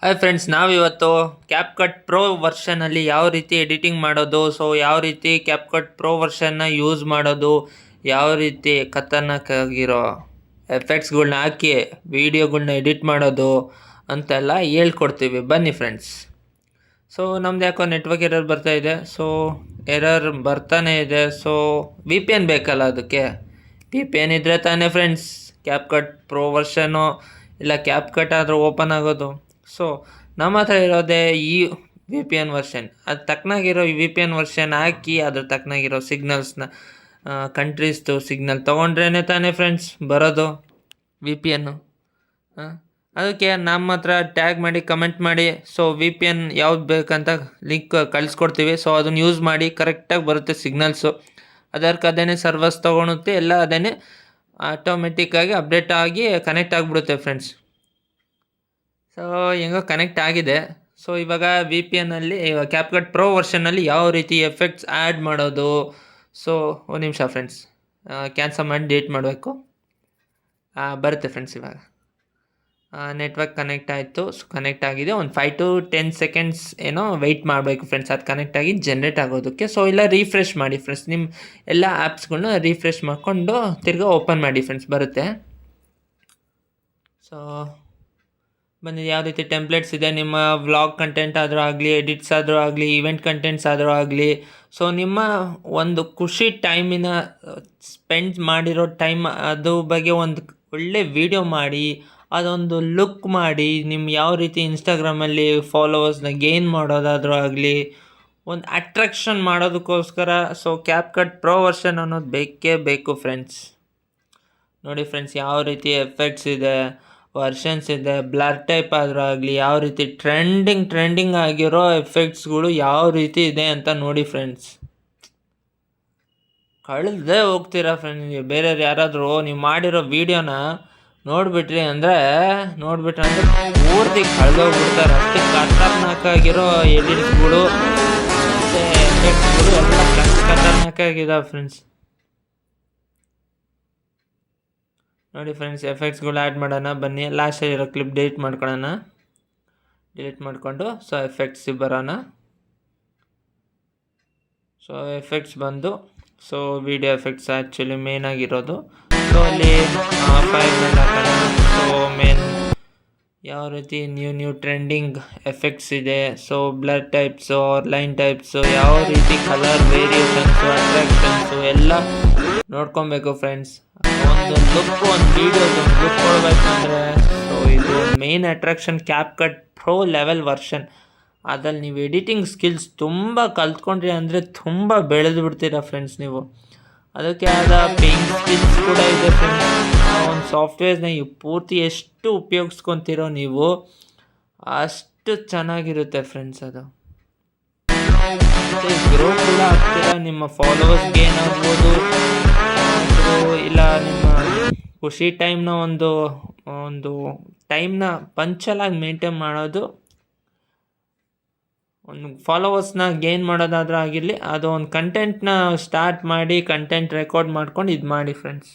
Hi friends, ನಾವಿವತ್ತು ಕ್ಯಾಪ್ಕಟ್ pro ವರ್ಷನಲ್ಲಿ ಯಾವ ರೀತಿ ಎಡಿಟಿಂಗ್ ಮಾಡೋದು, ಯಾವ ರೀತಿ ಕ್ಯಾಪ್ಕಟ್ ಪ್ರೋ ವರ್ಷನ್ನ ಯೂಸ್ ಮಾಡೋದು, ಯಾವ ರೀತಿ ಖತರ್ನಾಕಾಗಿರೋ ಎಫೆಕ್ಟ್ಸ್ಗಳ್ನ ಹಾಕಿ ವೀಡಿಯೋಗಳ್ನ ಎಡಿಟ್ ಮಾಡೋದು ಅಂತೆಲ್ಲ ಹೇಳ್ಕೊಡ್ತೀವಿ. ಬನ್ನಿ ಫ್ರೆಂಡ್ಸ್. ನಮ್ದು ಯಾಕೋ ನೆಟ್ವರ್ಕ್ ಎರರ್ ಬರ್ತಾ ಇದೆ. ಎರರ್ ಬರ್ತಾನೆ ಇದೆ. ವಿ ಪಿ ಎನ್ ಬೇಕಲ್ಲ, ಅದಕ್ಕೆ ವಿ ಪಿ ಎನ್ ಇದ್ದರೆ ತಾನೇ ಫ್ರೆಂಡ್ಸ್ ಕ್ಯಾಪ್ಕಟ್ ಪ್ರೋ ವರ್ಷನು ಇಲ್ಲ ಕ್ಯಾಪ್ಕಟ್ ಆದರೂ ಓಪನ್ ಆಗೋದು. ನಮ್ಮ ಹತ್ರ ಇರೋದೇ ಈ ವಿ ಪಿ ಎನ್ ವರ್ಷನ್. ಅದು ತಕ್ಕನಾಗಿರೋ ವಿ ಪಿ ಎನ್ ವರ್ಷನ್ ಹಾಕಿ ಅದ್ರ ತಕ್ಕನಾಗಿರೋ ಸಿಗ್ನಲ್ಸ್ನ ಕಂಟ್ರೀಸ್ದು ಸಿಗ್ನಲ್ ತೊಗೊಂಡ್ರೇ ತಾನೇ ಫ್ರೆಂಡ್ಸ್ ಬರೋದು ವಿ ಪಿ ಎನ್ನು. ಅದಕ್ಕೆ ನಮ್ಮ ಹತ್ರ ಟ್ಯಾಗ್ ಮಾಡಿ ಕಮೆಂಟ್ ಮಾಡಿ ವಿ ಪಿ ಎನ್ ಯಾವ್ದು ಬೇಕಂತ ಲಿಂಕ್ ಕಳಿಸ್ಕೊಡ್ತೀವಿ. ಅದನ್ನು ಯೂಸ್ ಮಾಡಿ ಕರೆಕ್ಟಾಗಿ ಬರುತ್ತೆ ಸಿಗ್ನಲ್ಸು. ಅದಕ್ಕೆ ಅದೇ ಸರ್ವರ್ಸ್ ತೊಗೊಳುತ್ತೆ, ಎಲ್ಲ ಅದೇ ಆಟೋಮೆಟಿಕ್ಕಾಗಿ ಅಪ್ಡೇಟ್ ಆಗಿ ಕನೆಕ್ಟ್ ಆಗಿಬಿಡುತ್ತೆ ಫ್ರೆಂಡ್ಸ್. ಹೆಂಗೋ ಕನೆಕ್ಟ್ ಆಗಿದೆ. ಇವಾಗ ವಿ ಪಿ ಎನ್ನಲ್ಲಿ ಕ್ಯಾಪ್ಕಟ್ ಪ್ರೋ ವರ್ಷನ್ನಲ್ಲಿ ಯಾವ ರೀತಿ ಎಫೆಕ್ಟ್ಸ್ ಆ್ಯಡ್ ಮಾಡೋದು. ಒಂದು ನಿಮಿಷ ಫ್ರೆಂಡ್ಸ್, ಕ್ಯಾನ್ಸಲ್ ಮಾಡಿ ಡಿಲೀಟ್ ಮಾಡಬೇಕು. ಬರುತ್ತೆ ಫ್ರೆಂಡ್ಸ್. ಇವಾಗ ನೆಟ್ವರ್ಕ್ ಕನೆಕ್ಟ್ ಆಯಿತು. ಕನೆಕ್ಟ್ ಆಗಿದೆ. ಒಂದು 5 to 10 seconds ಏನೋ ವೆಯ್ಟ್ ಮಾಡಬೇಕು ಫ್ರೆಂಡ್ಸ್, ಅದು ಕನೆಕ್ಟ್ ಆಗಿ ಜನ್ರೇಟ್ ಆಗೋದಕ್ಕೆ. ಇಲ್ಲ ರೀಫ್ರೆಶ್ ಮಾಡಿ ಫ್ರೆಂಡ್ಸ್, ನಿಮ್ಮ ಎಲ್ಲ ಆ್ಯಪ್ಸ್ಗಳನ್ನ ರೀಫ್ರೆಶ್ ಮಾಡಿಕೊಂಡು ತಿರ್ಗಾ ಓಪನ್ ಮಾಡಿ ಫ್ರೆಂಡ್ಸ್, ಬರುತ್ತೆ. ಬನ್ನಿ, ಯಾವ ರೀತಿ ಟೆಂಪ್ಲೇಟ್ಸ್ ಇದೆ, ನಿಮ್ಮ ವ್ಲಾಗ್ ಕಂಟೆಂಟ್ ಆದರೂ ಆಗಲಿ, ಎಡಿಟ್ಸ್ ಆದರೂ ಆಗಲಿ, ಈವೆಂಟ್ ಕಂಟೆಂಟ್ಸ್ ಆದರೂ ಆಗಲಿ. ನಿಮ್ಮ ಒಂದು ಖುಷಿ ಟೈಮಿನ ಸ್ಪೆಂಡ್ ಮಾಡಿರೋ ಟೈಮ್ ಅದು ಬಗ್ಗೆ ಒಂದು ಒಳ್ಳೆ ವಿಡಿಯೋ ಮಾಡಿ, ಅದೊಂದು ಲುಕ್ ಮಾಡಿ, ನಿಮ್ಮ ಯಾವ ರೀತಿ ಇನ್ಸ್ಟಾಗ್ರಾಮಲ್ಲಿ ಫಾಲೋವರ್ಸ್ನ ಗೇನ್ ಮಾಡೋದಾದರೂ ಆಗಲಿ, ಒಂದು ಅಟ್ರಾಕ್ಷನ್ ಮಾಡೋದಕ್ಕೋಸ್ಕರ ಕ್ಯಾಪ್ಕಟ್ ಪ್ರೋ ವರ್ಷನ್ ಅನ್ನೋದು ಬೇಕೇ ಬೇಕು ಫ್ರೆಂಡ್ಸ್. ನೋಡಿ ಫ್ರೆಂಡ್ಸ್, ಯಾವ ರೀತಿ ಎಫೆಕ್ಟ್ಸ್ ಇದೆ, ವರ್ಷನ್ಸ್ ಇದೆ, ಬ್ಲರ್ ಟೈಪ್ ಆದರೂ ಆಗಲಿ, ಯಾವ ರೀತಿ ಟ್ರೆಂಡಿಂಗ್ ಆಗಿರೋ ಎಫೆಕ್ಟ್ಸ್ಗಳು ಯಾವ ರೀತಿ ಇದೆ ಅಂತ ನೋಡಿ ಫ್ರೆಂಡ್ಸ್. ಕಳೆದೇ ಹೋಗ್ತೀರಾ ಫ್ರೆಂಡ್ಸ್. ನೀವು ಬೇರೆಯವ್ರು ಯಾರಾದರೂ ನೀವು ಮಾಡಿರೋ ವೀಡಿಯೋನ ನೋಡಿಬಿಟ್ರೆ ಅಂದರೆ ಪೂರ್ತಿ ಕಳೆದೋಗ್ಬಿಡ್ತಾರೆ. ಅಷ್ಟು ಖತರ್ನಾಕಾಗಿರೋ ಎಡಿಟ್ಸ್ಗಳು ಮತ್ತು ಎಫೆಕ್ಟ್ಸ್ಗಳು ಎಲ್ಲ ಖತರ್ನಾಕಾಗಿದ್ದಾವೆ ಫ್ರೆಂಡ್ಸ್. ನೋಡಿ ಫ್ರೆಂಡ್ಸ್, ಎಫೆಕ್ಟ್ಸ್ಗಳು ಆ್ಯಡ್ ಮಾಡೋಣ. ಬನ್ನಿ, ಲಾಸ್ಟಲ್ಲಿರೋ ಕ್ಲಿಪ್ ಡಿಲೀಟ್ ಮಾಡ್ಕೊಳ್ಳೋಣ. ಡಿಲೀಟ್ ಮಾಡಿಕೊಂಡು ಎಫೆಕ್ಟ್ಸಿಗೆ ಬರೋಣ. ಎಫೆಕ್ಟ್ಸ್ ಬಂದು ವಿಡಿಯೋ ಎಫೆಕ್ಟ್ಸ್ ಆ್ಯಕ್ಚುಲಿ ಮೇನ್ ಆಗಿರೋದು. ಅಲ್ಲಿ ಫೈಲ್ ಮೇಲೆ ಹಾಕೋಣ. ಮೇನ್ ಯಾವ ರೀತಿ ನ್ಯೂ ಟ್ರೆಂಡಿಂಗ್ ಎಫೆಕ್ಟ್ಸ್ ಇದೆ, ಬ್ಲರ್ ಟೈಪ್ಸು, ಲೈನ್ ಟೈಪ್ಸು, ಯಾವ ರೀತಿ ಕಲರ್ ವೇರಿಯೇಷನ್ಸು, ಅಟ್ರಾಕ್ಷನ್ಸು ಎಲ್ಲ ನೋಡ್ಕೊಬೇಕು ಫ್ರೆಂಡ್ಸ್. ಒಂದು ಲುಕ್, ಒಂದು ವೀಡಿಯೋದು ಒಂದು ಲುಕ್ ಕೊಡಬೇಕಂದ್ರೆ ಇದು main attraction CapCut pro level version. ಅದ್ರಲ್ಲಿ ನೀವು ಎಡಿಟಿಂಗ್ ಸ್ಕಿಲ್ಸ್ ತುಂಬ ಕಲ್ತ್ಕೊಂಡ್ರಿ ಅಂದರೆ ತುಂಬ ಬೆಳೆದು ಬಿಡ್ತೀರಾ ಫ್ರೆಂಡ್ಸ್ ನೀವು. ಅದಕ್ಕೆ ಆದ ಪೇಯಿಂಗ್ ಸ್ಕಿಲ್ಸ್ ಕೂಡ ಇದೆ ಫ್ರೆಂಡ್ಸ್. ಆ ಒಂದು ಸಾಫ್ಟ್ವೇರ್ಸ್ನ ಪೂರ್ತಿ ಎಷ್ಟು ಉಪಯೋಗಿಸ್ಕೊತೀರೋ ನೀವು ಅಷ್ಟು ಚೆನ್ನಾಗಿರುತ್ತೆ ಫ್ರೆಂಡ್ಸ್. ಅದು ಗ್ರೋ ಕೂಡ ಆಗ್ತೀರಾ, ನಿಮ್ಮ ಫಾಲೋವರ್ಸ್ಗೆ ಏನಾಗ್ಬೋದು, ಇಲ್ಲ ನಿಮ್ಮ ಖುಷಿ ಟೈಮ್ನ ಒಂದು ಟೈಮ್ನ ಪಂಚಲಾಗಿ ಮೇಂಟೈನ್ ಮಾಡೋದು, ಒಂದು ಫಾಲೋವರ್ಸ್ನ ಗೇನ್ ಮಾಡೋದಾದ್ರೂ ಆಗಿರಲಿ, ಅದು ಒಂದು ಕಂಟೆಂಟ್ನ ಸ್ಟಾರ್ಟ್ ಮಾಡಿ ಕಂಟೆಂಟ್ ರೆಕಾರ್ಡ್ ಮಾಡ್ಕೊಂಡು ಇದು ಮಾಡಿ ಫ್ರೆಂಡ್ಸ್.